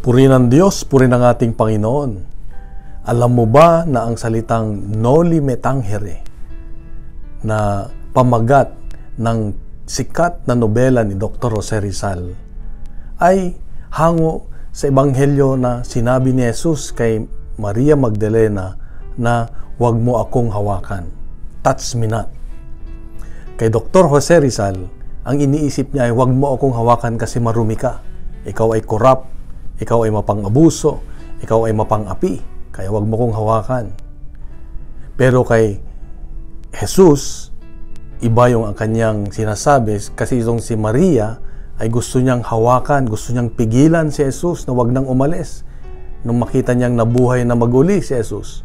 Purihin ng Diyos, purihin ng ating Panginoon. Alam mo ba na ang salitang noli me tangere na pamagat ng sikat na nobela ni Dr. Jose Rizal ay hango sa ebanghelyo na sinabi ni Jesus kay Maria Magdalena na huwag mo akong hawakan. Touch me not. Kay Dr. Jose Rizal, ang iniisip niya ay huwag mo akong hawakan kasi marumi ka. Ikaw ay corrupt, ikaw ay mapang-abuso, ikaw ay mapang-api, kaya huwag mo akong hawakan. Pero kay Jesus, iba yung kanyang sinasabi kasi itong si Maria ay gusto niyang hawakan, gusto niyang pigilan si Jesus na huwag nang umalis nung makita niyang nabuhay na maguli si Jesus.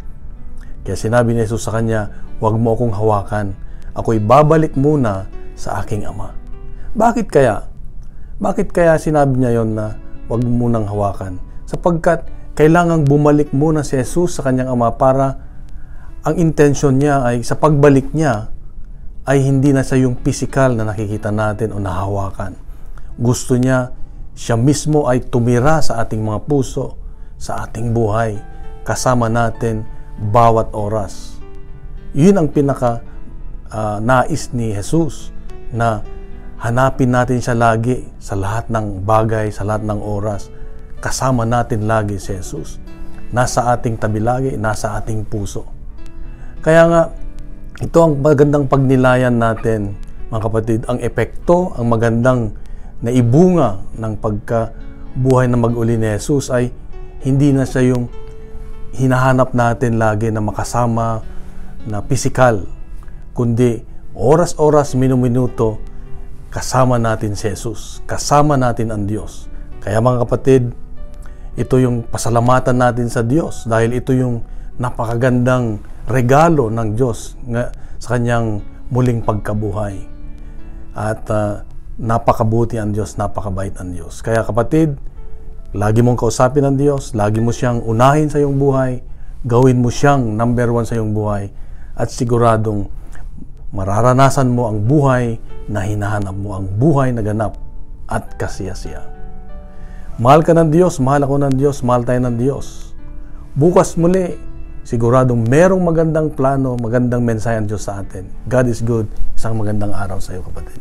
Kaya sinabi ni Jesus sa kanya, huwag mo akong hawakan, ako'y babalik muna sa aking Ama. Bakit kaya? Bakit kaya sinabi niya yon na huwag mo munang hawakan? Sapagkat kailangang bumalik muna si Jesus sa kanyang Ama para ang intensyon niya ay sa pagbalik niya ay hindi na siya yung physical na nakikita natin o nahawakan. Gusto niya, siya mismo ay tumira sa ating mga puso, sa ating buhay, kasama natin bawat oras. Yun ang pinaka nais ni Jesus, na hanapin natin siya lagi sa lahat ng bagay, sa lahat ng oras. Kasama natin lagi si Jesus. Nasa ating tabi lagi, nasa ating puso. Kaya nga, ito ang magandang pagnilayan natin, mga kapatid. Ang epekto, ang magandang naibunga ng pagkabuhay na mag-uli ni Jesus ay hindi na siya yung hinahanap natin lagi na makasama na pisikal, kundi oras-oras, minuto, kasama natin si Jesus, kasama natin ang Diyos. Kaya mga kapatid, ito yung pasalamatan natin sa Diyos dahil ito yung napakagandang regalo ng Diyos sa kanyang muling pagkabuhay. At napakabuti ang Diyos, napakabait ang Diyos. Kaya kapatid, lagi mong kausapin ang Diyos, lagi mo siyang unahin sa iyong buhay, gawin mo siyang number 1 sa iyong buhay, at siguradong mararanasan mo ang buhay na hinahanap mo, ang buhay na ganap at kasiyasiya. Mahal ka ng Diyos, mahal ako ng Diyos, mahal tayo ng Diyos. Bukas muli, siguradong merong magandang plano, magandang mensahe ang Diyos sa atin. God is good. Isang magandang araw sa iyo, kapatid.